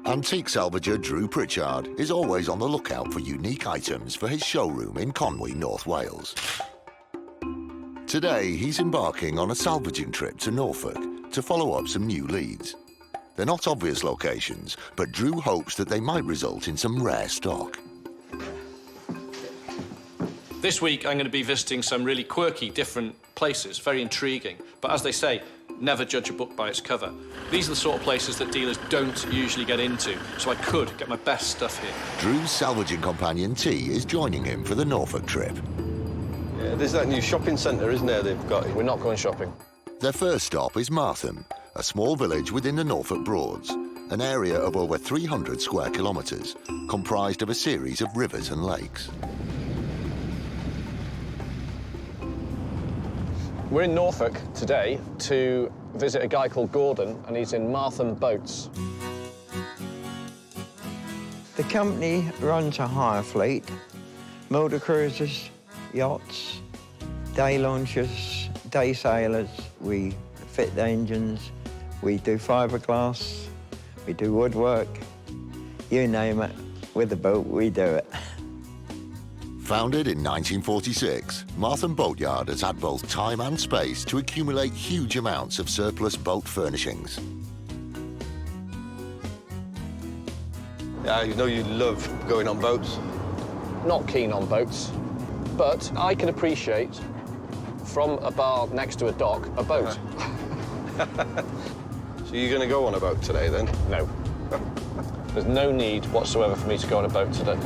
Antique salvager Drew Pritchard is always on the lookout for unique items for his showroom in Conwy, North Wales. Today, he's embarking on a salvaging trip to Norfolk to follow up some new leads. They're not obvious locations, but Drew hopes that they might result in some rare stock. This week, I'm going to be visiting some really quirky, different places, very intriguing. But as they say, never judge a book by its cover. These are the sort of places that dealers don't usually get into, so I could get my best stuff here. Drew's salvaging companion T is joining him for the Norfolk trip. Yeah, there's that new shopping centre, isn't there, they've got? We're not going shopping. Their first stop is Martham, a small village within the Norfolk Broads, an area of over 300 square kilometres, comprised of a series of rivers and lakes. We're in Norfolk today to visit a guy called Gordon, and he's in Martham Boats. The company runs a hire fleet, motor cruisers, yachts, day launchers, day sailors. We fit the engines, we do fiberglass, we do woodwork, you name it. With a boat, we do it. Founded in 1946, Martham Boatyard has had both time and space to accumulate huge amounts of surplus boat furnishings. Yeah, you know you love going on boats. Not keen on boats, but I can appreciate, from a bar next to a dock, a boat. So you're going to go on a boat today, then? No. There's no need whatsoever for me to go on a boat today.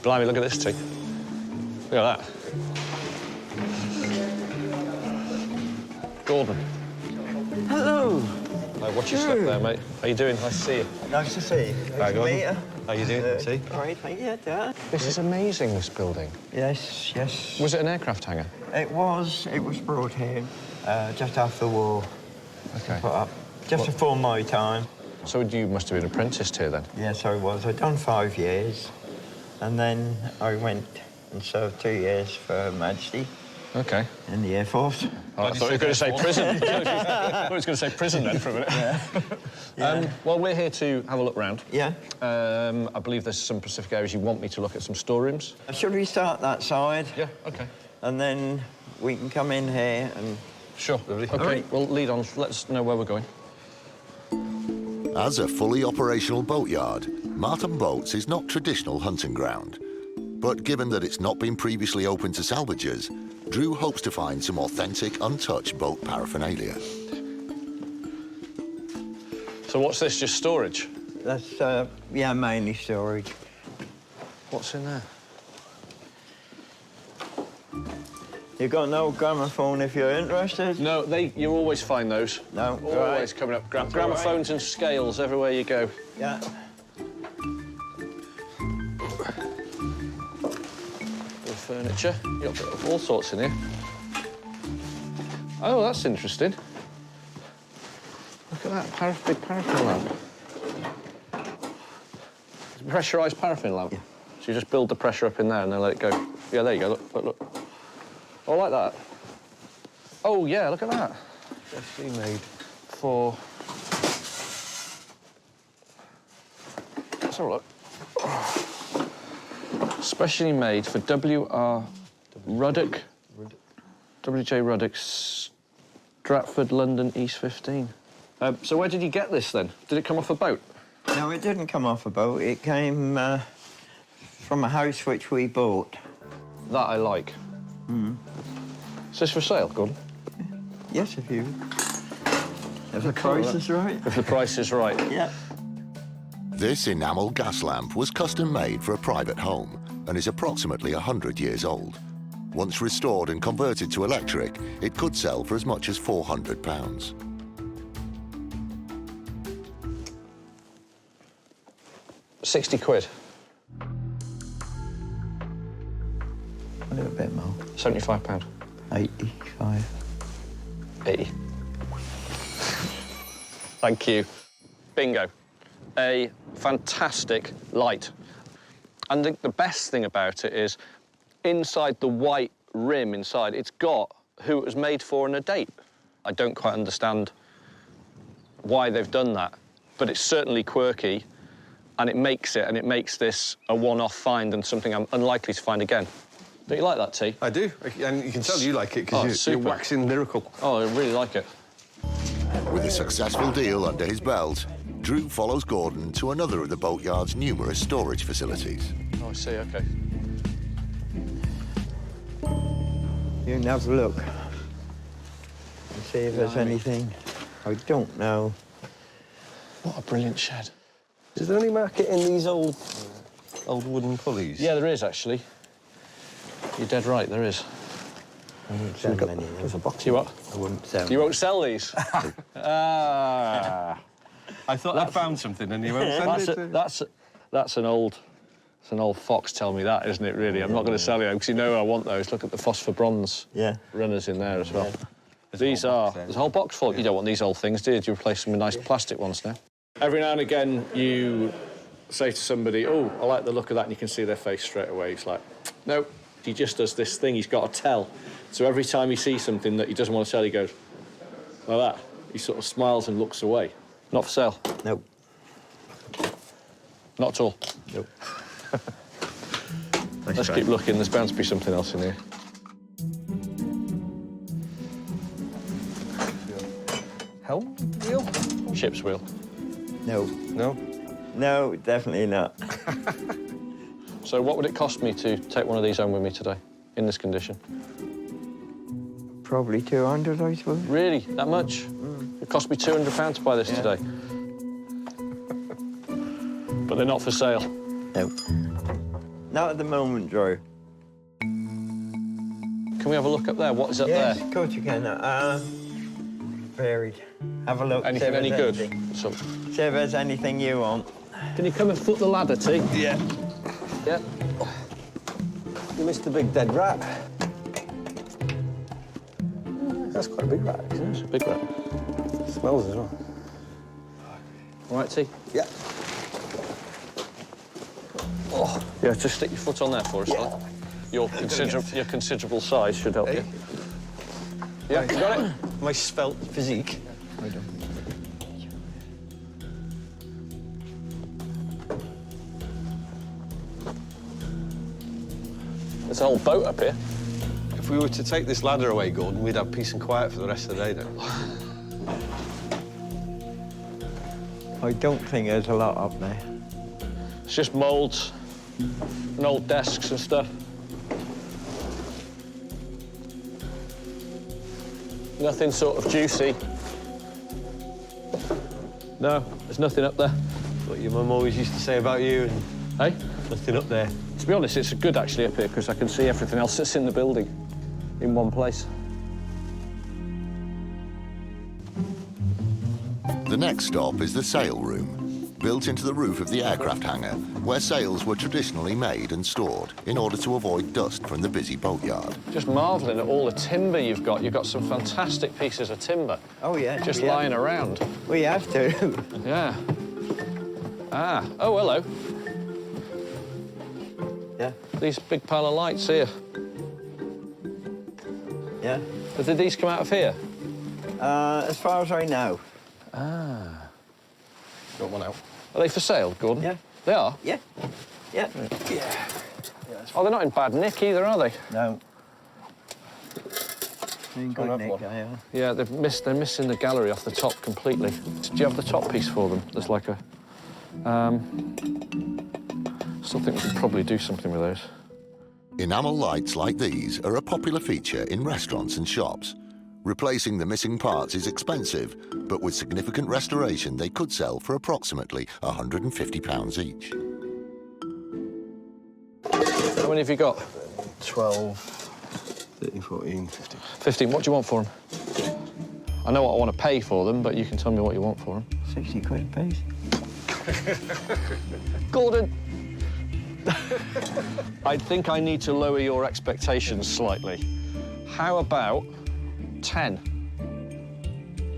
Blimey, look at this thing. Look at that. Gordon. Hello. Hey, watch your step there, mate. How you doing? Nice to see you. Nice to see you. Hi, Gordon. Meet you. How you doing? See? All right, thank you, Dad. This is amazing, this building. Yes, yes. Was it an aircraft hangar? It was brought here just after the war. Okay. Put up just before my time. So you must have been apprenticed here, then? Yes, I was. I'd done 5 years, and then I went and served 2 years for Her Majesty. Okay. In the Air Force. Oh, I thought you were going to say prison. I thought you was going to say prison then for a minute. Yeah. Well, we're here to have a look round. Yeah. I believe there's some specific areas you want me to look at, some storerooms. Should we start that side? Yeah, OK. And then we can come in here and... Sure. OK, right. well, lead on. Let us know where we're going. As a fully operational boatyard, Martham Boats is not traditional hunting ground. But given that it's not been previously open to salvagers, Drew hopes to find some authentic, untouched boat paraphernalia. So what's this, just storage? That's, yeah, mainly storage. What's in there? You got an old gramophone if you're interested? No, you always find those. No, Always coming up. Gramophones and scales everywhere you go. Yeah. Furniture. You've got all sorts in here. Oh, that's interesting. Look at that big paraffin lamp. It's a pressurised paraffin lamp. Yeah. So you just build the pressure up in there and then let it go. Yeah, there you go. Look. Oh, I like that. Oh, yeah, look at that. Specially made for... Let's have a look. Specially made for W.R. Ruddock. W.J. Ruddock, Stratford, London, East 15. So where did you get this, then? Did it come off a boat? No, it didn't come off a boat. It came from a house which we bought. That I like. Is this for sale, Gordon? Yes, if the price is right. If the price is right. Yeah. This enamel gas lamp was custom made for a private home and is approximately 100 years old. Once restored and converted to electric, it could sell for as much as £400. 60 quid. A little bit more. £75. 85. 80. Thank you. Bingo. A fantastic light. And the best thing about it is, inside the white rim inside, it's got who it was made for and a date. I don't quite understand why they've done that, but it's certainly quirky, and it makes this a one-off find and something I'm unlikely to find again. Don't you like that, T? I do, and you can tell you like it because you're waxing lyrical. Oh, I really like it. With a successful deal under his belt, Drew follows Gordon to another of the boatyard's numerous storage facilities. Oh, I see, OK. You can have a look and see if there's anything. I don't know. What a brilliant shed. Is there any market in these old wooden pulleys? Yeah, there is, actually. You're dead right, there is. I wouldn't sell many. There's a box. You what? I wouldn't sell. You won't sell these? Ah. I thought I found something and you won't sell it. That's an old fox tell me that, isn't it, really? I'm not going to sell you because you know I want those. Look at the phosphor bronze runners in there as well. Yeah. There's a whole box full. You don't want these old things, do you? You replace them with nice plastic ones now. Every now and again, you say to somebody, oh, I like the look of that, and you can see their face straight away. It's like, no, he just does this thing he's got to tell. So every time he sees something that he doesn't want to sell, he goes, like that. He sort of smiles and looks away. Not for sale? Nope. Not at all? Nope. Let's keep looking. There's bound to be something else in here. Helm wheel? Ship's wheel. No. No. No, definitely not. So what would it cost me to take one of these home with me today, in this condition? Probably 200, I suppose. Really? That much? It cost me £200 to buy this today. But they're not for sale. No. Not at the moment, Drew. Can we have a look up there? What is up Yes, there? of course you can. Varied. Have a look. Anything any good? See if there's anything you want. Can you come and foot the ladder, T? Yeah. Yeah. You missed the big dead rat. That's quite a big rat, isn't It's a big rat. it? Smells as well. All right, T? Yeah. Oh, yeah, just stick your foot on there for us, fella. Your considerable size should help you. Yeah, you got it? My svelte physique. I don't. There's a whole boat up here. If we were to take this ladder away, Gordon, we'd have peace and quiet for the rest of the day, then. I don't think there's a lot up there. It's just moulds and old desks and stuff. Nothing sort of juicy. No, there's nothing up there. What your mum always used to say about you, and Hey? nothing up there. To be honest, it's good actually up here because I can see everything else that's in the building in one place. The next stop is the sail room, built into the roof of the aircraft hangar, where sails were traditionally made and stored in order to avoid dust from the busy boatyard. Just marvelling at all the timber you've got. You've got some fantastic pieces of timber. Oh, yeah. Just we lying have, around. We have to. Yeah. Ah. Oh, hello. Yeah. These big pile of lights here. Yeah. Did these come out of here? As far as I know. Ah. Got one out. Are they for sale, Gordon? Yeah. They are? Yeah. Yeah. Oh, they're not in bad nick either, are they? No. In Go good and have nick, one. they are. Yeah, they're missing the gallery off the top completely. Do you have the top piece for them? There's like a... Still think we could probably do something with those. Enamel lights like these are a popular feature in restaurants and shops. Replacing the missing parts is expensive, but with significant restoration, they could sell for approximately £150 each. How many have you got? 12, 13, 14, 15. 15. What do you want for them? I know what I want to pay for them, but you can tell me what you want for them. 60 quid a piece. Gordon! I think I need to lower your expectations slightly. How about 10?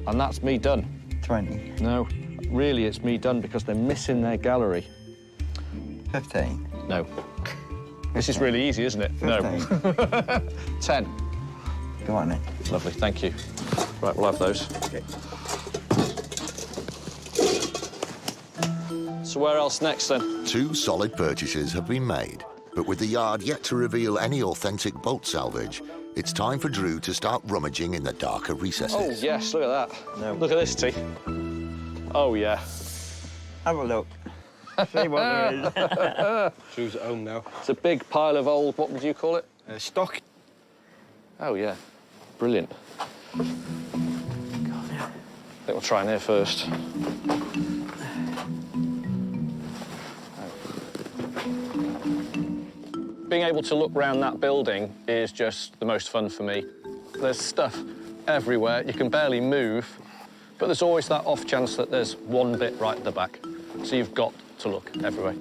And that's me done. 20. No, really, it's me done because they're missing their gallery. 15. No. This is really easy, isn't it? 15. No. 10. Go on then. Lovely, thank you. Right, we'll have those. Okay. So where else next, then? 2 solid purchases have been made, but with the yard yet to reveal any authentic boat salvage, it's time for Drew to start rummaging in the darker recesses. Oh, yes, look at that. No. Look at this, T. Oh, yeah. Have a look. See what there is. Drew's at home now. It's a big pile of old, what would you call it? Stock. Oh, yeah. Brilliant. I think we'll try in here first. Being able to look round that building is just the most fun for me. There's stuff everywhere. You can barely move, but there's always that off chance that there's one bit right at the back. So you've got to look everywhere.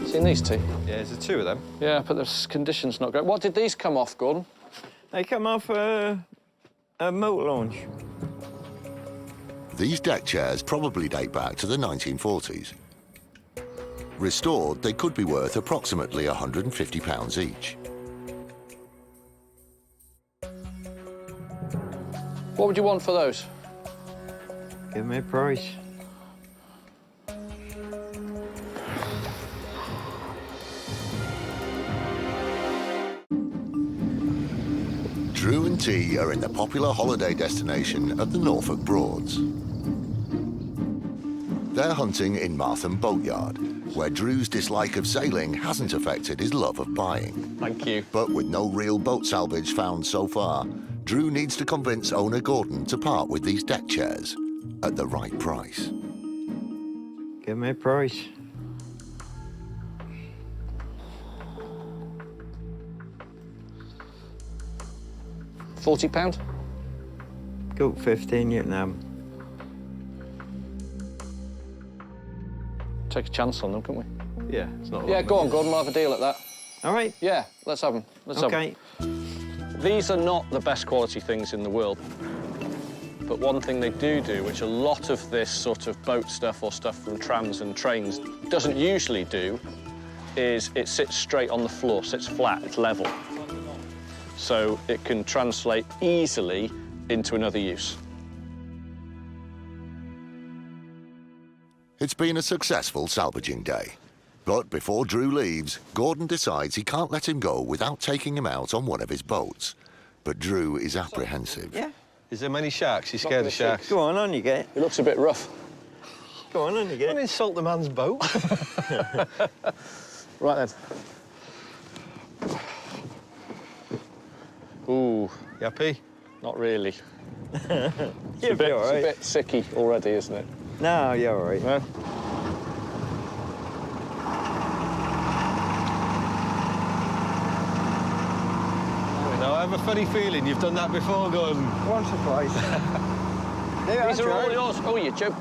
Seen these two? Yeah, there's 2 of them. Yeah, but the condition's not great. What did these come off, Gordon? They come off a motor launch. These deck chairs probably date back to the 1940s. Restored, they could be worth approximately £150 each. What would you want for those? Give me a price. Drew and T are in the popular holiday destination of the Norfolk Broads. They're hunting in Norfolk Boatyard, where Drew's dislike of sailing hasn't affected his love of buying. Thank you. But with no real boat salvage found so far, Drew needs to convince owner Gordon to part with these deck chairs at the right price. Give me a price. £40? Go 15, you can have 'em. Take a chance on them, couldn't we? Yeah, it's not. Yeah, go on, Gordon. We'll have a deal at that. All right. Yeah, let's have them. Let's have 'em. Okay. These are not the best quality things in the world. But one thing they do, which a lot of this sort of boat stuff or stuff from trams and trains doesn't usually do, is it sits straight on the floor, sits flat, it's level. So it can translate easily into another use. It's been a successful salvaging day. But before Drew leaves, Gordon decides he can't let him go without taking him out on one of his boats. But Drew is apprehensive. Yeah. Is there many sharks? You scared of sharks? Go on you get. It looks a bit rough. Go on you get. Don't insult the man's boat. Right then. Ooh, You happy? not really. You'll be all It's a right. bit sicky already, isn't it? No, you're all right. No? No, I have a funny feeling you've done that before, Gordon. Once or twice. These are all yours. Oh, you joke.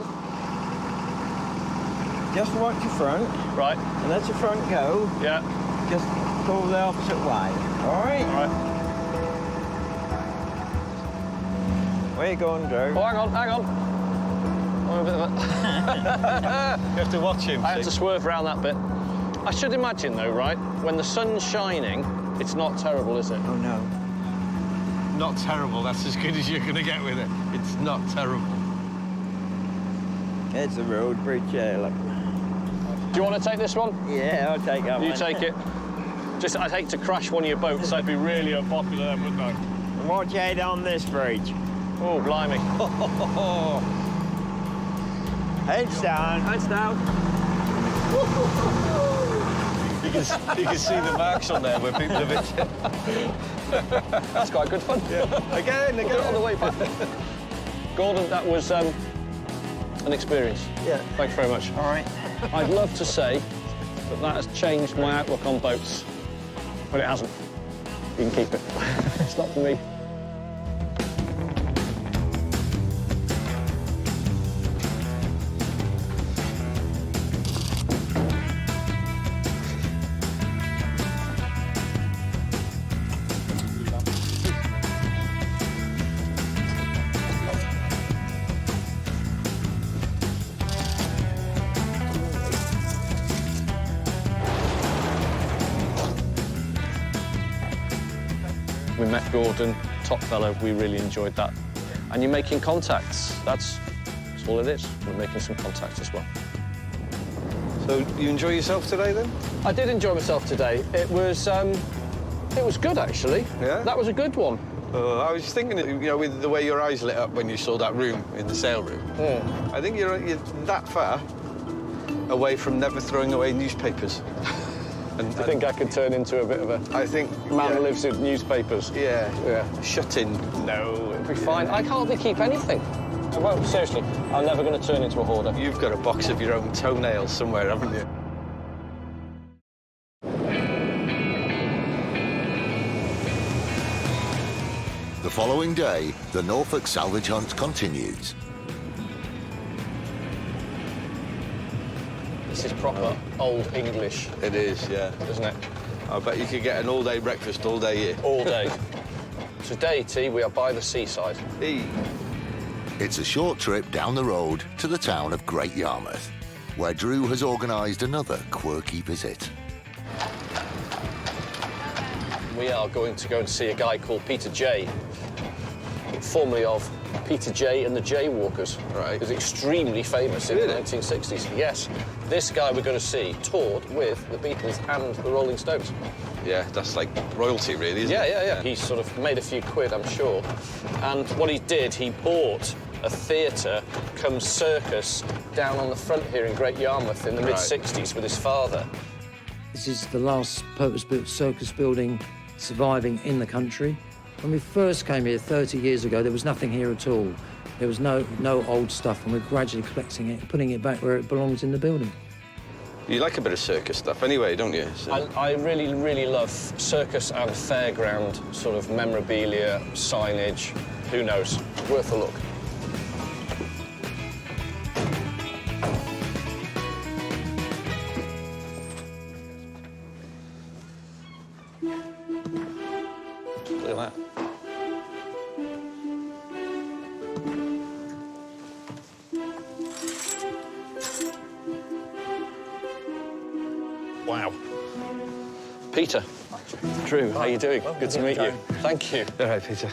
Just watch your front, Right, and let your front go. yeah. Just go the opposite way. All right? All right. Where you going, Drew? Oh, hang on, hang on. I'm a bit of a... You have to watch him. I had see? to swerve around that bit. I should imagine, though, right, when the sun's shining, it's not terrible, is it? Oh, no. Not terrible. That's as good as you're going to get with it. It's not terrible. It's a road bridge, yeah, look. Do you want to take this one? Yeah, I'll take that one. You take it. Just, I'd hate to crash one of your boats. That'd be really unpopular then, wouldn't I? And watch your head on this bridge. Oh, blimey. Heads down. Heads down. You can see the marks on there where people have hit. That's quite good fun. Yeah. Again. We'll do it on the way back. Gordon, that was an experience. Yeah. Thank you very much. All right. I'd love to say that that has changed my outlook on boats, but it hasn't. You can keep it. It's not for me. We met Gordon, top fellow. We really enjoyed that. And you're making contacts. That's all it is. We're making some contacts as well. So you enjoy yourself today, then? I did enjoy myself today. It was good, actually. Yeah? That was a good one. I was thinking, you know, with the way your eyes lit up when you saw that room in the sail room. I think you're that far away from never throwing away newspapers. I think I could turn into a bit of a I think man who lives in newspapers. Yeah. Shut in. No, it'll be fine. I can't hardly keep anything. Well, seriously, I'm never going to turn into a hoarder. You've got a box of your own toenails somewhere, haven't you? The following day, the Norfolk salvage hunt continues. This is proper old English, It is, yeah. isn't it? I bet you could get an all-day breakfast all day here. All day. Today, T, we are by the seaside. Hey. It's a short trip down the road to the town of Great Yarmouth, where Drew has organised another quirky visit. We are going to go and see a guy called Peter J, formerly of Peter J and the Jaywalkers. Right. He was extremely famous in the 1960s. Yes. This guy we're going to see toured with the Beatles and the Rolling Stones. Yeah, that's like royalty, really, isn't it? Yeah. He sort of made a few quid, I'm sure. And what he did, he bought a theatre cum circus down on the front here in Great Yarmouth in the mid-60s with his father. This is the last purpose-built circus building surviving in the country. When we first came here 30 years ago, there was nothing here at all. There was no old stuff, and we're gradually collecting it and putting it back where it belongs in the building. You like a bit of circus stuff anyway, don't you? So... I really, really love circus and fairground sort of memorabilia, signage. Who knows? Worth a look. Look at that. Wow. Peter. Drew, how you doing? Good to meet you. Thank you. All right, Peter.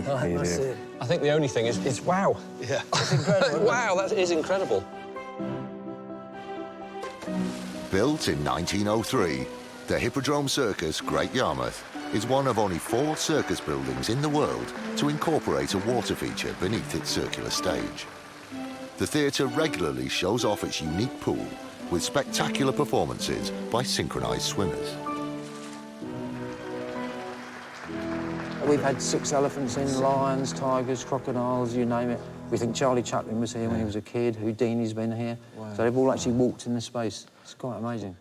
How you doing? I think the only thing is wow. Yeah. It's incredible. Wow, that is incredible. Built in 1903, the Hippodrome Circus, Great Yarmouth, is one of only 4 circus buildings in the world to incorporate a water feature beneath its circular stage. The theatre regularly shows off its unique pool with spectacular performances by synchronised swimmers. We've had 6 elephants in, lions, tigers, crocodiles, you name it. We think Charlie Chaplin was here when he was a kid, Houdini's been here. Wow. So they've all actually walked in the space. It's quite amazing.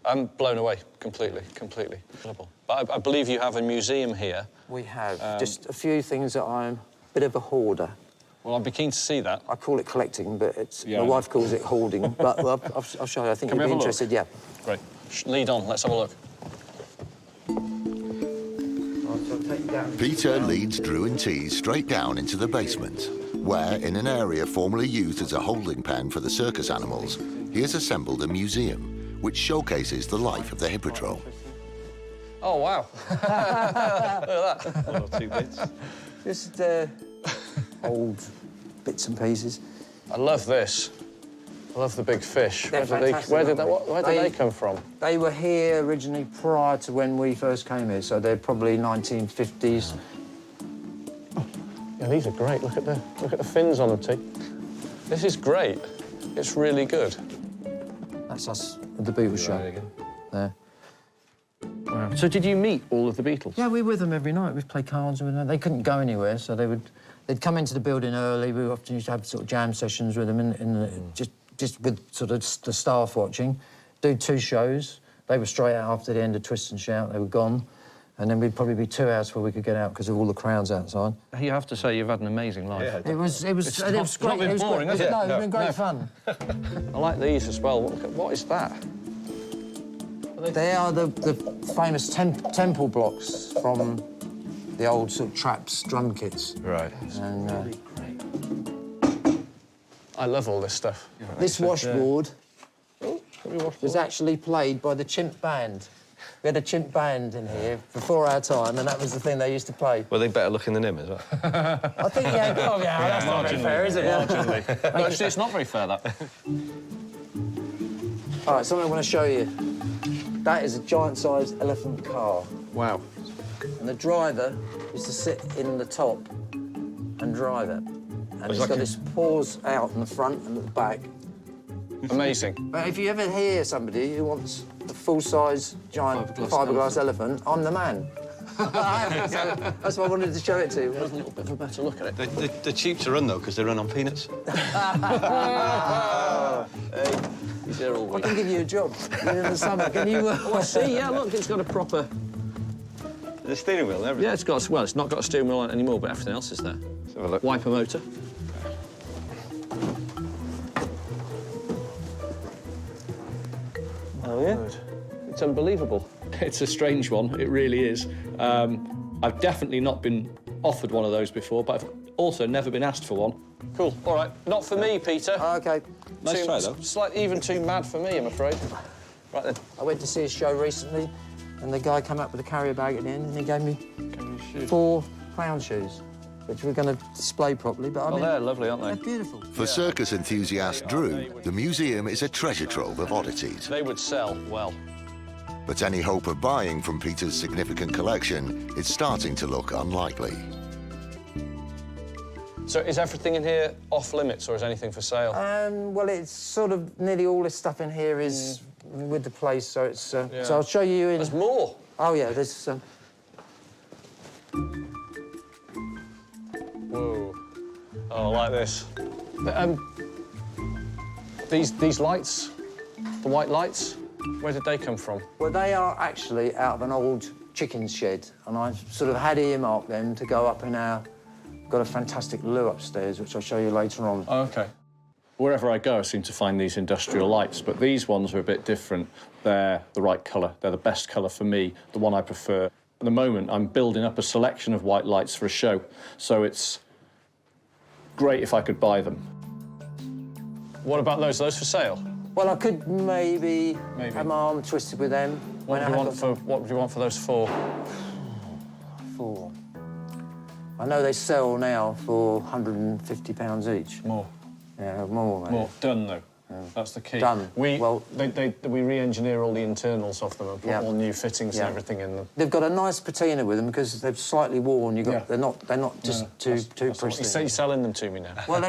I'm blown away, completely. Incredible. But I believe you have a museum here. We have just a few things that I'm a bit of a hoarder. Well, I'd be keen to see that. I call it collecting, but it's my wife calls it hoarding. But I'll show you. I think Can you'll we be have a interested. look? Yeah. Great. Lead on. Let's have a look. Peter leads Drew and T straight down into the basement, where, in an area formerly used as a holding pen for the circus animals, he has assembled a museum which showcases the life of the Hippodrome. Oh, wow. Look at that. 1 or 2 bits. Just old bits and pieces. I love this. I love the big fish. They're Where did they come from? They were here originally prior to when we first came here, so they're probably 1950s. Yeah, these are great. Look at the fins on them, T. This is great. It's really good. That's us at the Beatles show. Again. There. Wow. So did you meet all of the Beatles? Yeah, we were with them every night. We'd play cards with them. They couldn't go anywhere, so they'd come into the building early. We often used to have sort of jam sessions with them, just with sort of the staff watching. Do 2 shows. They were straight out after the end of Twist and Shout. They were gone. And then we'd probably be 2 hours before we could get out because of all the crowds outside. You have to say you've had an amazing life. Yeah. It was great. It's not been boring, has it? No, it's been great fun. I like these as well. What is that? They are the famous temple blocks from the old sort of traps drum kits. Right. And I love all this stuff. this washboard was actually played by the Chimp Band. We had a chimp band in here before our time, and that was the thing they used to play. Were they better looking than him as well? I think, yeah, oh, yeah, that's not very fair, is it? Marginally. No, it's not very fair, that. All right, something I want to show you. That is a giant-sized elephant car. Wow. And the driver is to sit in the top and drive it. And it's got his paws out in the front and at the back. Amazing. But if you ever hear somebody who wants a full-size, giant fiberglass elephant, I'm the man. So that's why I wanted to show it to you. A little bit of a better look at it. They're cheap to run, though, because they run on peanuts. Hey, he's here all I week. can give you a job in the summer. Can you... Oh, I see, yeah, look, it's got a proper... The steering wheel and everything? Yeah, it's got, well, it's not got a steering wheel on it anymore, but everything else is there. Let's have a look. Wiper motor. Oh, yeah? It's unbelievable. It's a strange one, it really is. I've definitely not been offered one of those before, but I've also never been asked for one. Cool, all right, not for me, Peter. OK. Nice try, though. Even too mad for me, I'm afraid. Right then. I went to see a show recently, and the guy came up with a carrier bag at the end, and he gave me 4 clown shoes, which we're going to display properly, but I mean... they're lovely, aren't They're they? beautiful. For circus enthusiast Drew, the museum is a treasure trove of oddities. They would sell well. But any hope of buying from Peter's significant collection is starting to look unlikely. So is everything in here off limits, or is anything for sale? Well, it's sort of nearly all this stuff in here is with the place, so it's... So I'll show you in... There's more. Oh, yeah, there's... Whoa. Oh, I like this. But, these lights, the white lights, where did they come from? Well, they are actually out of an old chicken shed, and I sort of had earmarked them to go up in our... Got a fantastic loo upstairs, which I'll show you later on. Oh, OK. Wherever I go, I seem to find these industrial lights, but these ones are a bit different. They're the right colour. They're the best colour for me, the one I prefer. At the moment, I'm building up a selection of white lights for a show, so it's great if I could buy them. What about those? Are those for sale? Well, I could maybe have my arm twisted with them. What would you want for those for? 4. I know they sell now for £150 each. More. Yeah, more, maybe. More. Done, though. That's the key. Done. We Well- we re-engineer all the internals of them and put all new fittings and everything in them. They've got a nice patina with them because they're slightly worn. They're not just too pristine. You say you're selling them to me now. Well,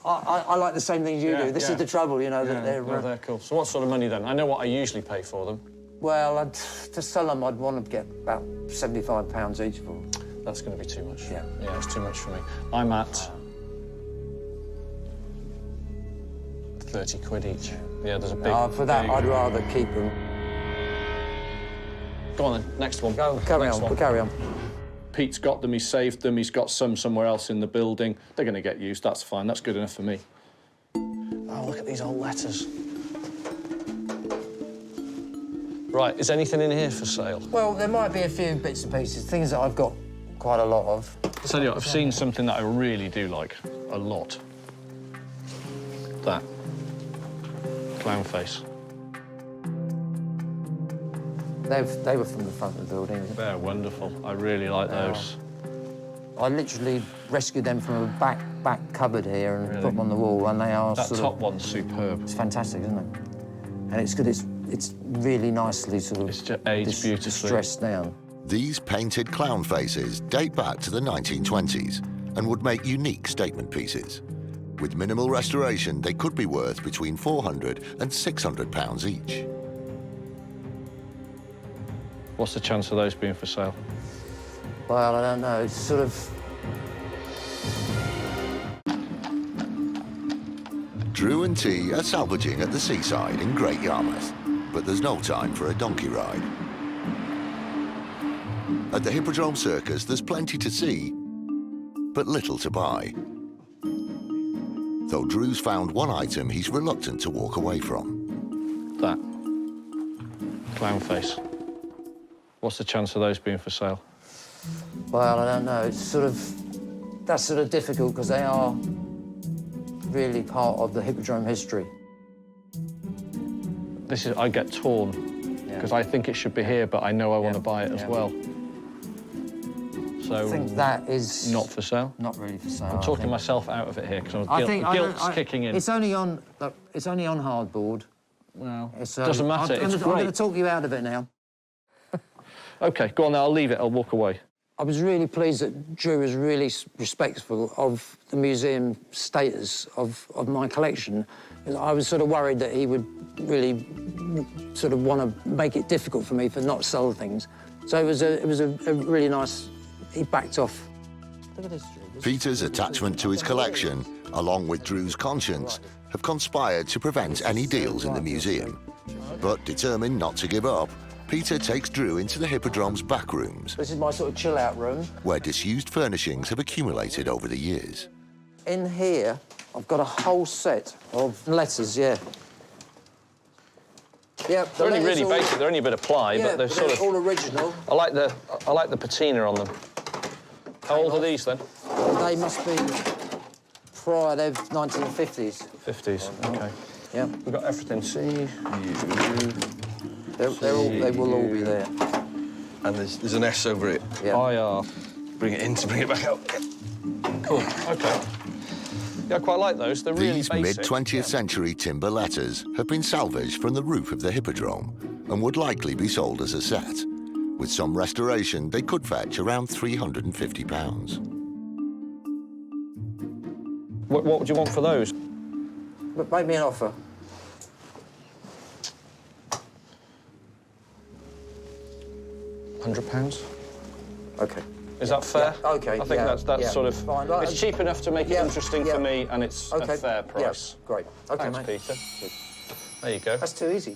I like the same things you do. This is the trouble, you know, that they're... they're cool. So what sort of money then? I know what I usually pay for them. Well, to sell them, I'd want to get about £75 each for them. That's going to be too much. Yeah. Yeah, it's too much for me. I'm at 30 quid each. Yeah, there's a big... For that, big... I'd rather keep them. Go on then, next one. Carry on, we'll carry on. Pete's got them, he's saved them, he's got some somewhere else in the building. They're going to get used, that's fine, that's good enough for me. Oh, look at these old letters. Right, is anything in here for sale? Well, there might be a few bits and pieces, things that I've got quite a lot of. I'll tell you what, I've seen something that I really do like, a lot. That. Clown face. They were from the front of the building. They're wonderful. I really like those. I literally rescued them from a back cupboard here and put them on the wall, and they are That sort top of... one's superb. It's fantastic, isn't it? And it's good. It's really nicely sort of... It's just aged beautifully. Stressed down. These painted clown faces date back to the 1920s and would make unique statement pieces. With minimal restoration, they could be worth between £400 and £600 each. What's the chance of those being for sale? Well, I don't know. It's sort of... Drew and T are salvaging at the seaside in Great Yarmouth, but there's no time for a donkey ride. At the Hippodrome Circus, there's plenty to see, but little to buy. Though Drew's found one item he's reluctant to walk away from. That. Clown face. What's the chance of those being for sale? Well, I don't know. It's sort of... That's sort of difficult because they are really part of the Hippodrome history. I get torn because I think it should be here, but I know I want to buy it as well. So I think that is... not for sale? Not really for sale. I'm talking myself out of it here, because guilt's kicking in. It's only on hardboard. Well, It's, doesn't matter, it's I'm great. going to talk you out of it now. OK, go on now, I'll leave it, I'll walk away. I was really pleased that Drew was really respectful of the museum status of my collection. I was sort of worried that he would really sort of want to make it difficult for me for not sell things. So it was a really nice... He backed off. Look at this, Drew. Peter's attachment to his collection, along with Drew's conscience, have conspired to prevent any deals in the museum. But determined not to give up, Peter takes Drew into the hippodrome's back rooms, This is my sort of chill-out room. where disused furnishings have accumulated over the years. In here, I've got a whole set of letters, yeah. Yeah, the They're only letters really all- basic, they're only a bit of ply, Yeah, but they're sort of... all original. I like the patina on them. How old are these, then? They must be prior, they're 1950s. 50s, OK. Yeah, We've got everything. C, they will all be there. And there's an S over it. Yeah. IR. Bring it in to bring it back out. Cool, OK. Yeah, I quite like those. They're really These basic. mid-20th century timber letters have been salvaged from the roof of the hippodrome and would likely be sold as a set. With some restoration, they could fetch around £350. What would you want for those? But make me an offer. £100? OK. Is that fair? Yeah, OK, I think that's yeah, sort of... fine. It's cheap enough to make it interesting for me, and it's OK. a fair price. Yeah, great. OK, Thanks, mate. Peter. There you go. That's too easy.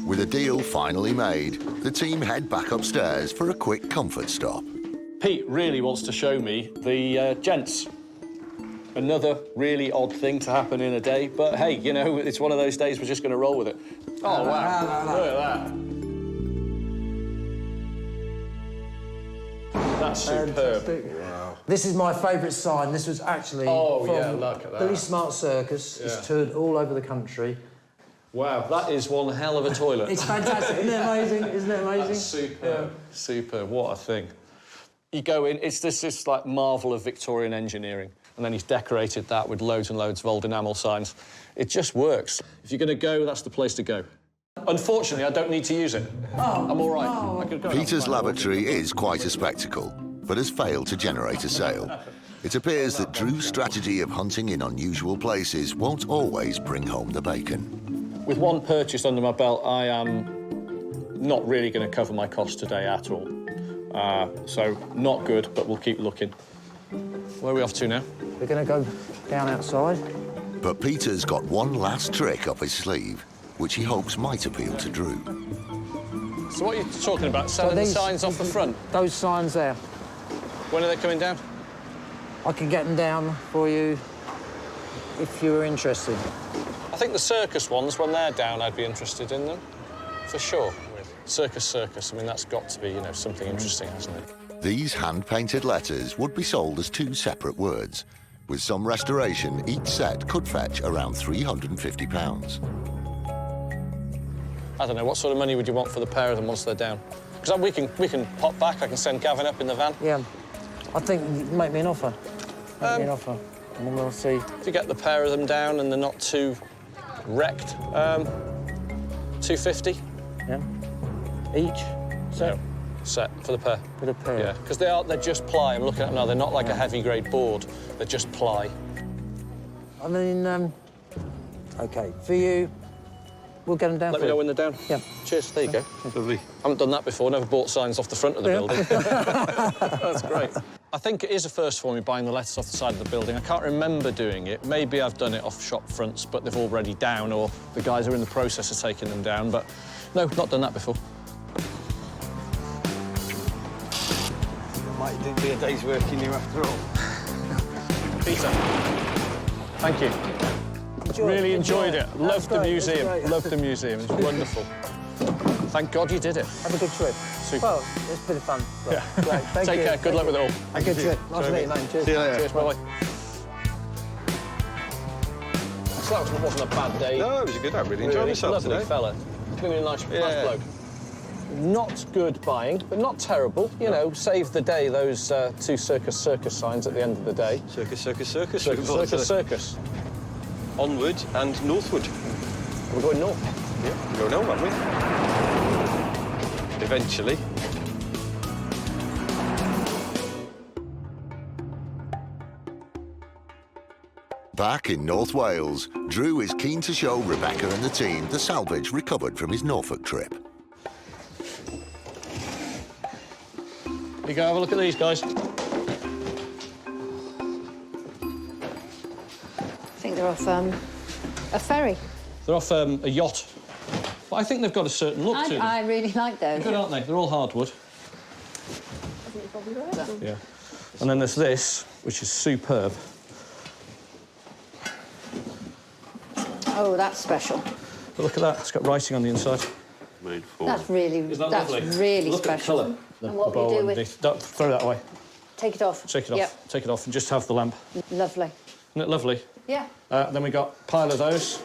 With a deal finally made, the team head back upstairs for a quick comfort stop. Pete really wants to show me the gents. Another really odd thing to happen in a day, but hey, you know, it's one of those days we're just going to roll with it. Oh, wow. Look at that. That's superb. Wow. This is my favourite sign. This was actually from look at that. Billy Smart's circus. Yeah. It's toured all over the country. Wow, that is one hell of a toilet. It's fantastic. Isn't it amazing? Isn't it amazing? That's superb. Superb. What a thing. You go in, it's this like marvel of Victorian engineering. And then he's decorated that with loads and loads of old enamel signs. It just works. If you're going to go, that's the place to go. Unfortunately, I don't need to use it. I'm all right. I could go Peter's lavatory is quite a spectacle, but has failed to generate a sale. It appears that Drew's strategy of hunting in unusual places won't always bring home the bacon. With one purchase under my belt, I am not really going to cover my costs today at all. So, not good, but we'll keep looking. Where are we off to now? We're going to go down outside. But Peter's got one last trick up his sleeve, which he hopes might appeal to Drew. So what are you talking about? Selling the signs off the front? Those signs there. When are they coming down? I can get them down for you if you were interested. I think the circus ones, when they're down, I'd be interested in them. For sure. Circus, I mean, that's got to be, you know, something interesting, hasn't it? These hand-painted letters would be sold as two separate words. With some restoration, each set could fetch around £350. I don't know, what sort of money would you want for the pair of them once they're down? Because we can pop back, I can send Gavin up in the van. Yeah. I think you make me an offer. Make me an offer, and then we'll see. To get the pair of them down and they're not too wrecked, 250. Yeah. Each? So Set for the pair. for the pair. Yeah, because they're just ply. I'm looking at them now. They're not like a heavy grade board. They're just ply. I mean, OK, for you, we'll get them down Let for me know you. when they're down. Yeah. Cheers. There you go. Lovely. Haven't done that before. Never bought signs off the front of the building. That's great. I think it is a first for me buying the letters off the side of the building. I can't remember doing it. Maybe I've done it off shop fronts, but they've already down, or the guys are in the process of taking them down. But no, not done that before. Might be a day's work in you after all. Peter, thank you. Really enjoyed it. Loved the museum. Loved the museum. It was wonderful. Thank God you did it. Have a good trip. Super. Well, it's been fun. Yeah. Great. Thank Take you. care. Good luck with it all. Have a good trip. Nice to meet you, mate. Cheers. See you later. Cheers. Bye-bye. So that wasn't a bad day. No, it was a good day. I really enjoyed myself lovely today. fella. Clearly a nice bloke. Not good buying, but not terrible. You know, saved the day, those two circus signs at the end of the day. Circus, circus, circus. Circus, circus. Onward and northward. We're going north. Yeah, we're going home, aren't we? Eventually. Back in North Wales, Drew is keen to show Rebecca and the team the salvage recovered from his Norfolk trip. You go have a look at these guys. I think they're off a ferry. They're off a yacht. But I think they've got a certain look to them. I really like those. Good, aren't they? They're all hardwood. Yeah. And then there's this, which is superb. Oh, that's special. But look at that. It's got writing on the inside. Made for. That's really, Isn't that that's lovely? really Look special. at the colour. And what do you do with? Throw that away. Take it off. Take it off. Yep. Take it off and just have the lamp. Lovely. Isn't it lovely? Yeah. Then we got a pile of those.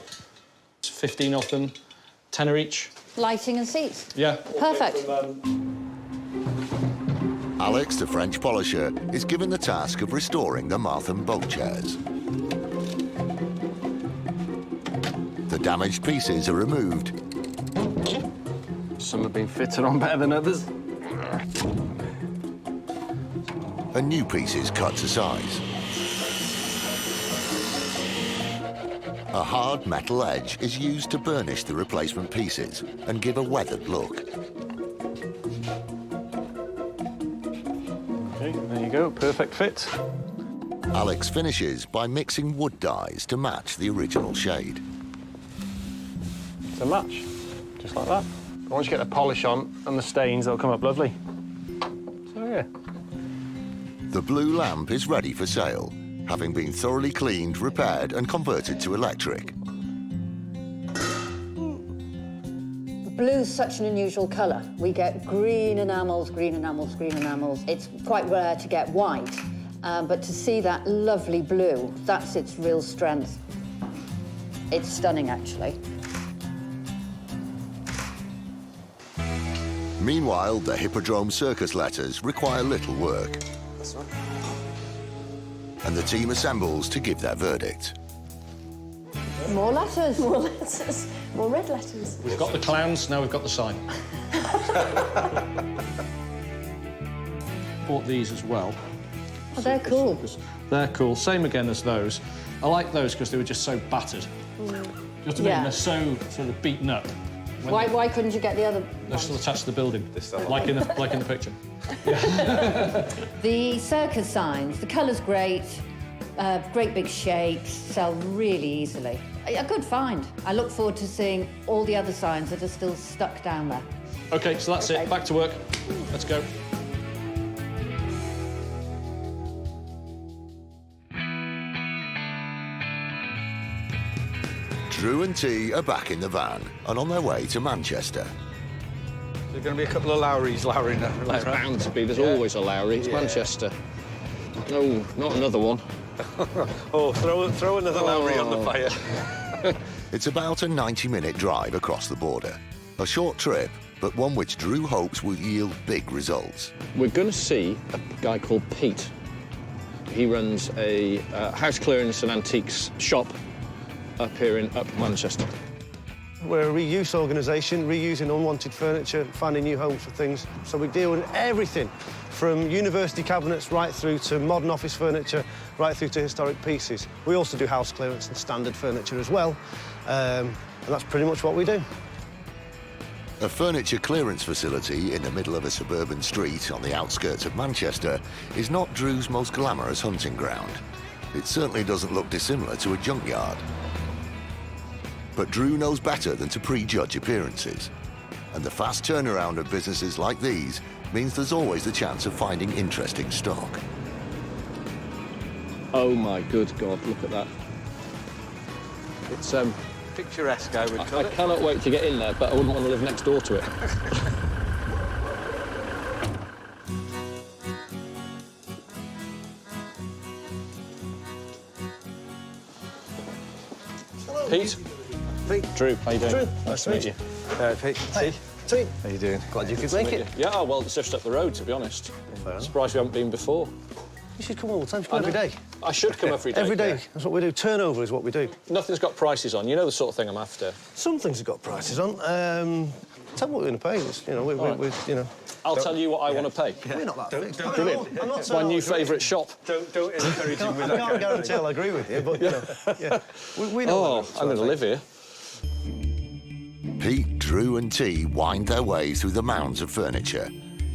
15 of them, tenner each. Lighting and seats. Yeah. Perfect. Alex, the French polisher, is given the task of restoring the Martham boat chairs. The damaged pieces are removed Some have been fitted on better than others. and new pieces cut to size. A hard metal edge is used to burnish the replacement pieces and give a weathered look. Okay, there you go. Perfect fit. Alex finishes by mixing wood dyes to match the original shade. To match, just like that. Once you get the polish on and the stains, they'll come up lovely. So, yeah. The blue lamp is ready for sale, having been thoroughly cleaned, repaired and converted to electric. Blue's such an unusual colour. We get green enamels, green enamels, green enamels. It's quite rare to get white, but to see that lovely blue, that's its real strength. It's stunning, actually. Meanwhile, the hippodrome circus letters require little work. And the team assembles to give their verdict. More letters. More letters. More red letters. We've got the clowns, now we've got the sign. Bought these as well. Oh, they're cool. They're cool. Same again as those. I like those because they were just so battered. You know what I mean? Yeah. They're so sort of beaten up. Why couldn't you get the other They're still attached to the building, like in the picture. The circus signs, the colour's great, great big shapes, sell really easily. A good find. I look forward to seeing all the other signs that are still stuck down there. OK, so that's Okay. it. Back to work. Let's go. Drew and T are back in the van and on their way to Manchester. There's going to be a couple of Lowrys lowering There's around. bound to be. There's always a Lowry. It's Manchester. Oh, not another one. Oh, throw another Lowry on the fire. It's about a 90-minute drive across the border. A short trip, but one which Drew hopes will yield big results. We're going to see a guy called Pete. He runs a house clearance and antiques shop up here in Manchester. We're a reuse organisation, reusing unwanted furniture, finding new homes for things. So we deal with everything, from university cabinets right through to modern office furniture, right through to historic pieces. We also do house clearance and standard furniture as well, and that's pretty much what we do. A furniture clearance facility in the middle of a suburban street on the outskirts of Manchester is not Drew's most glamorous hunting ground. It certainly doesn't look dissimilar to a junkyard. But Drew knows better than to prejudge appearances. And the fast turnaround of businesses like these means there's always the chance of finding interesting stock. Oh, my good God, look at that. It's, Picturesque, I would call I it. cannot wait to get in there, but I wouldn't want to live next door to it. Pete? Pete. Drew, how you doing? Drew, Nice to meet you. Pete. Hey, T. How you doing? Glad you could make it. Yeah, well, it's just up the road, to be honest. Surprised we haven't been before. You should come all the time. You should come every day. I should come every day. Every day. Yeah. That's what we do. Turnover is what we do. Nothing's got prices on. You know the sort of thing I'm after. Some things have got prices on. Tell me what we're going to pay. It's, you know, we you know. I'll tell you what I want to pay. We're not that fixed. Brilliant. I'm not It's my new favourite shop. Don't encourage him with I can't guarantee I'll agree with you, but, you know, yeah. We know Oh, that, I'm going to live here. Pete, Drew and T wind their way through the mounds of furniture,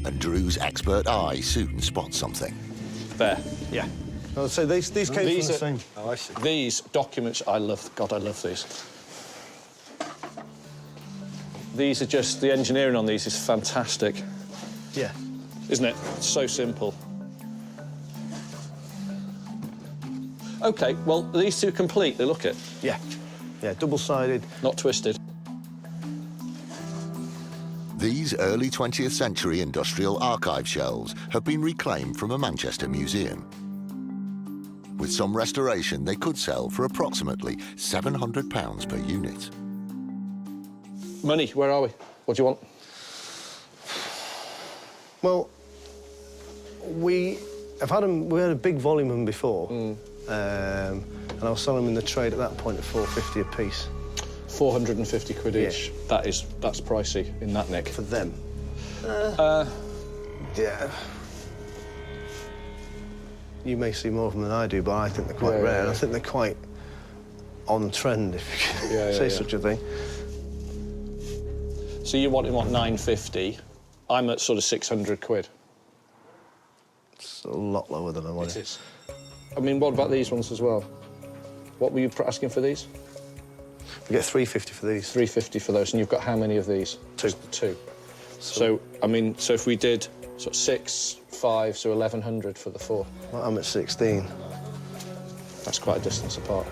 and Drew's expert eye soon spots something. There. Yeah. I'll say these came from the same. Oh, I see. These documents, I love. God, I love these. These are just, the engineering on these is fantastic, Yeah. isn't it? It's so simple. OK, well, these two complete, they look it. Yeah. Yeah, double-sided. Not twisted. These early 20th century industrial archive shelves have been reclaimed from a Manchester museum. With some restoration, they could sell for approximately £700 per unit. Money, where are we? What do you want? Well, we had a big volume of them before, and I was selling them in the trade at that point at £4.50 a piece. 450 quid each. Yeah. That's pricey in that nick. For them. Yeah. You may see more of them than I do, but I think they're quite rare. And I think they're quite on trend, if you can say such a thing. So you want him at 950. I'm at sort of 600 quid. It's a lot lower than I wanted. It is. I mean, what about these ones as well? What were you asking for these? We get £3.50 for these. 350 for those, and you've got how many of these? Two. Just the two. So, I mean, so if we did sort of 6, 5, so 1,100 for the 4. Well, I'm at 16. That's quite a distance apart.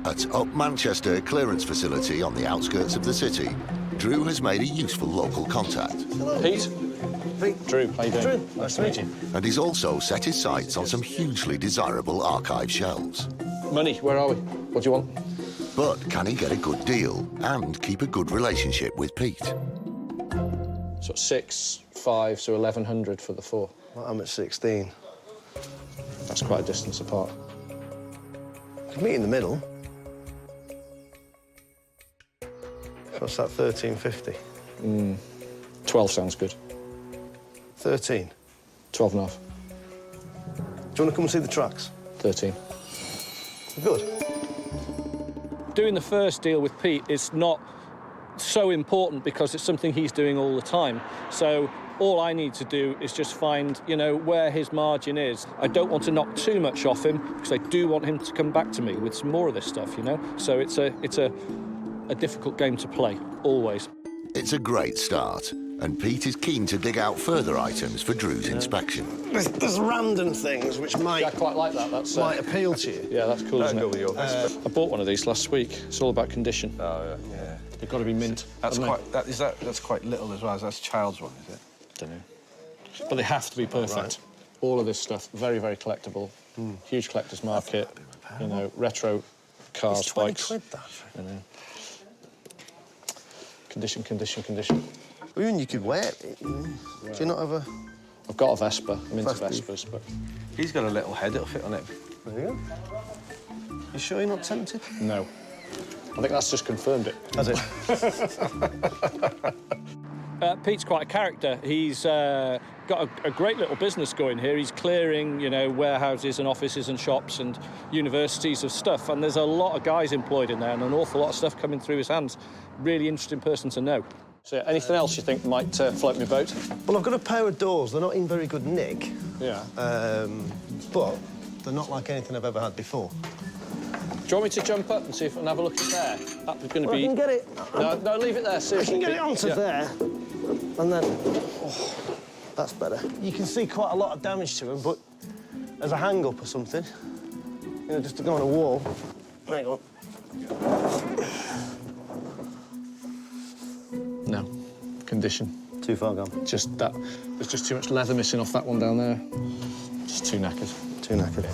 At Up Manchester clearance facility on the outskirts of the city, Drew has made a useful local contact. Pete? Pete. Drew, how you doing? Drew, nice to meet you. And he's also set his sights on some hugely desirable archive shelves. Money, where are we? What do you want? But can he get a good deal and keep a good relationship with Pete? Sort of 6, 5, so 1,100 for the 4. Well, I'm at 16. That's quite a distance apart. We can meet in the middle. What's that, 13.50? 12 sounds good. 13. 12 and a half. Do you want to come and see the tracks? 13. Good. Doing the first deal with Pete is not so important because it's something he's doing all the time. So all I need to do is just find, you know, where his margin is. I don't want to knock too much off him because I do want him to come back to me with some more of this stuff, you know? So it's a difficult game to play, always. It's a great start, and Pete is keen to dig out further items for Drew's inspection. There's random things which might... I quite like that. That's might appeal to you. Yeah, that's cool, isn't Go it? with your Vespa. I bought one of these last week. It's all about condition. Oh, yeah. They've got to be mint. That's haven't quite. That's quite little as well. That's a child's one, is it? they? Don't know. But they have to be perfect. Right. All of this stuff, very, very collectible. Huge collector's market. You know, retro cars, It's 20 bikes. quid, that. You know. Condition, condition, condition. Even you could wear it. Do you not have a... I've got a Vespa. I'm into Vespa. Vespas, but He's got a little head. It'll fit on it. There you go. You sure you're not tempted? no. I think that's just confirmed it. Has it? Pete's quite a character. He's got a great little business going here. He's clearing, you know, warehouses and offices and shops and universities of stuff. And there's a lot of guys employed in there and an awful lot of stuff coming through his hands. Really interesting person to know. So, anything else you think might float my boat? Well, I've got a pair of doors. They're not in very good nick. Yeah. But they're not like anything I've ever had before. Do you want me to jump up and see if I can have a look at there? That's going to Well, be... I can get it... No, leave it there, I seriously. can get it onto Yeah. there, and then... Oh, that's better. You can see quite a lot of damage to them, but as a hang-up or something, you know, just to go on a wall. There you go. No. Condition. Too far gone. Just that... There's just too much leather missing off that one down there. Just too knackered. Too knackered.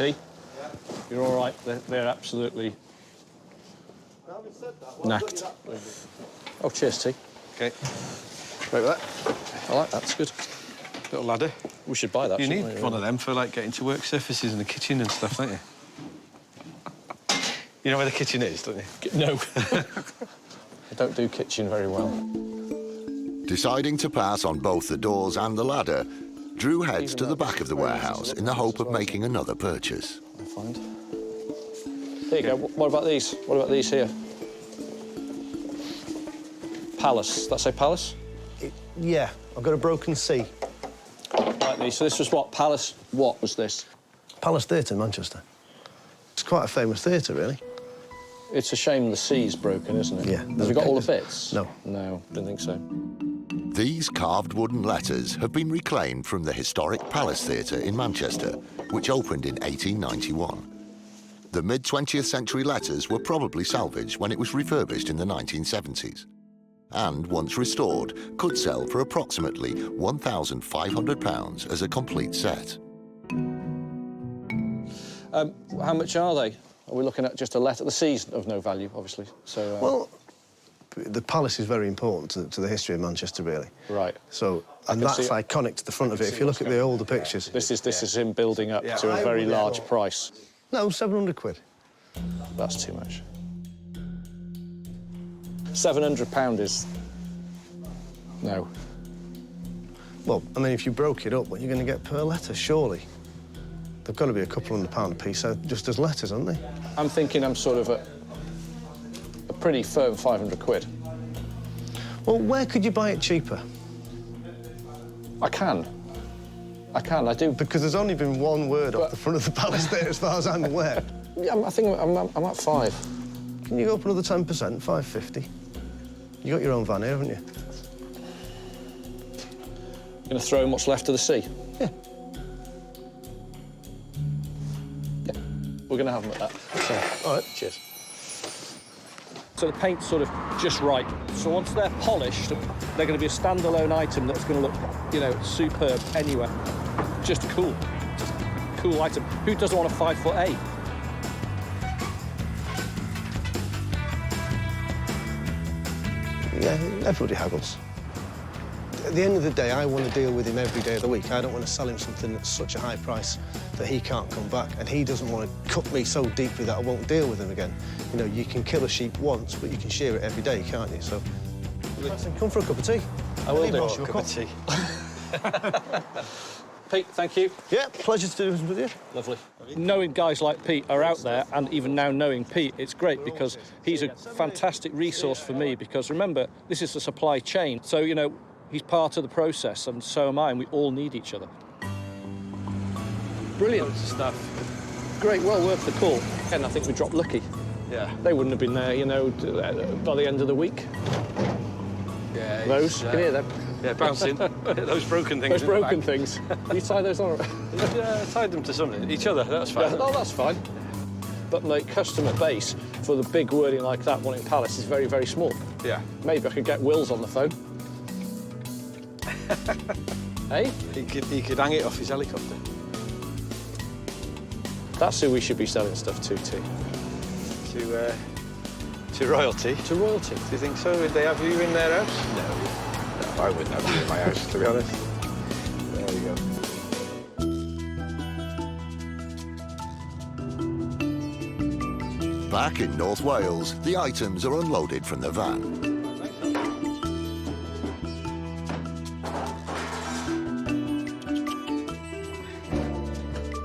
T. You're all right. They're absolutely knacked. Oh, cheers, T. OK. Right with that. I like that. It's good. Little ladder. We should buy that. You shouldn't need we? one of them for, like, getting to work surfaces in the kitchen and stuff, don't you? You know where the kitchen is, don't you? No. I don't do kitchen very well. Deciding to pass on both the doors and the ladder, Drew heads to the back of the warehouse in the hope of making another purchase. I find. There you go. What about these? What about these here? Palace. Does that say Palace? Yeah, I've got a broken C. Like these. So this was what? Palace. What was this? Palace Theatre in Manchester. It's quite a famous theatre, really. It's a shame the C's broken, isn't it? Yeah. Have we got all the bits? No. No, didn't think so. These carved wooden letters have been reclaimed from the historic Palace Theatre in Manchester, which opened in 1891. The mid-20th century letters were probably salvaged when it was refurbished in the 1970s. And, once restored, could sell for approximately £1,500 as a complete set. How much are they? Are we looking at just a letter? The C's of no value, obviously. So. Well, the palace is very important to the history of Manchester, really. Right. So, and that's iconic to the front of it. If you look at the older pictures. This is him building up to a very large price. No, 700 quid. That's too much. £700 is... No. Well, I mean, if you broke it up, what are you going to get per letter, surely? They've got to be a couple £100 a piece, just as letters, aren't they? I'm thinking I'm sort of a pretty firm 500 quid. Well, where could you buy it cheaper? I do. Because there's only been one word off the front of the Palace Theatre, as far as I'm aware. Yeah, I think I'm at 5. Can you go up another 10%, 550? You got your own van here, haven't you? Going to throw in what's left of the sea? Yeah. Yeah. We're going to have them at that. So, all right. Cheers. So the paint's sort of just right. So once they're polished, they're going to be a standalone item that's going to look, you know, superb anywhere. Just cool. Just cool item. Who doesn't want a 5'8"? Yeah, everybody haggles. At the end of the day, I want to deal with him every day of the week. I don't want to sell him something that's such a high price that he can't come back, and he doesn't want to cut me so deeply that I won't deal with him again. You know, you can kill a sheep once, but you can shear it every day, can't you? So, come for a cup of tea. I will do. A cup of tea. Pete, thank you. Yeah, pleasure to do this with you. Lovely. Knowing guys like Pete are out there, and even now knowing Pete, it's great because he's a fantastic resource for me because, remember, this is the supply chain. So, you know, he's part of the process, and so am I, and we all need each other. Brilliant stuff. Great, well worth the call. And I think we dropped lucky. Yeah. They wouldn't have been there, you know, by the end of the week. Yeah. Those, can you hear them? Yeah, bouncing. Those broken things. Those broken things. You tie those on? Yeah, tied them to something. Each other, that's fine. Yeah, no, that's fine. But my customer base for the big wording like that one in Palace is very, very small. Yeah. Maybe I could get Wills on the phone. Hey? He could hang it off his helicopter. That's who we should be selling stuff to, T. To royalty. To royalty. Do you think so? Would they have you in their house? No, I wouldn't have you in my house, to be honest. There you go. Back in North Wales, the items are unloaded from the van.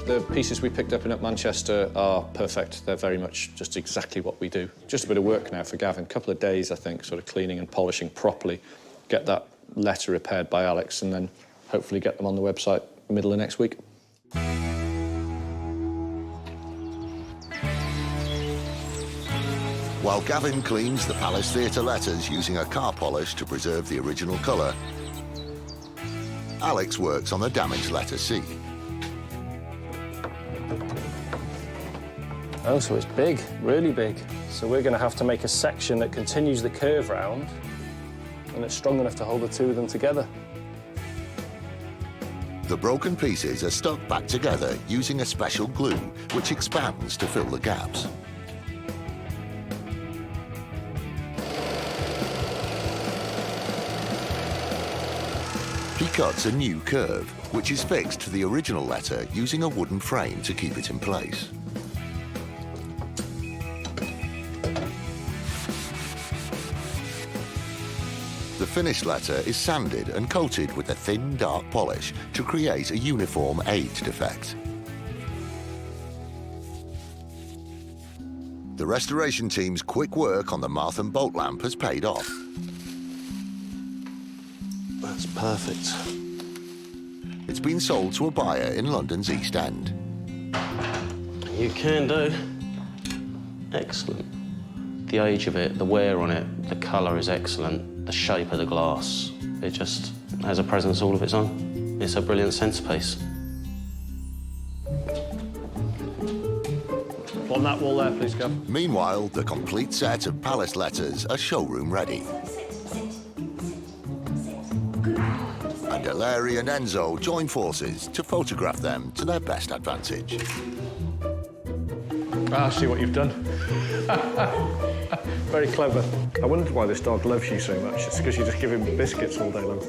The pieces we picked up in Manchester are perfect. They're very much just exactly what we do. Just a bit of work now for Gavin. A couple of days, I think, sort of cleaning and polishing properly. Get that letter repaired by Alex and then hopefully get them on the website middle of next week. While Gavin cleans the Palace Theatre letters using a car polish to preserve the original colour, Alex works on the damaged letter C. Oh, so it's big, really big. So we're going to have to make a section that continues the curve round and it's strong enough to hold the two of them together. The broken pieces are stuck back together using a special glue, which expands to fill the gaps. He cuts a new curve, which is fixed to the original letter using a wooden frame to keep it in place. The finished letter is sanded and coated with a thin, dark polish to create a uniform aged effect. The restoration team's quick work on the Martham boat lamp has paid off. That's perfect. It's been sold to a buyer in London's East End. You can do. Excellent. The age of it, the wear on it, the colour is excellent. The shape of the glass, it just has a presence all of its own. It's a brilliant centrepiece. On that wall there, please, Gav. Meanwhile, the complete set of palace letters are showroom ready. And Larry and Enzo join forces to photograph them to their best advantage. I see what you've done. Very clever. I wondered why this dog loves you so much. It's because you just give him biscuits all day long.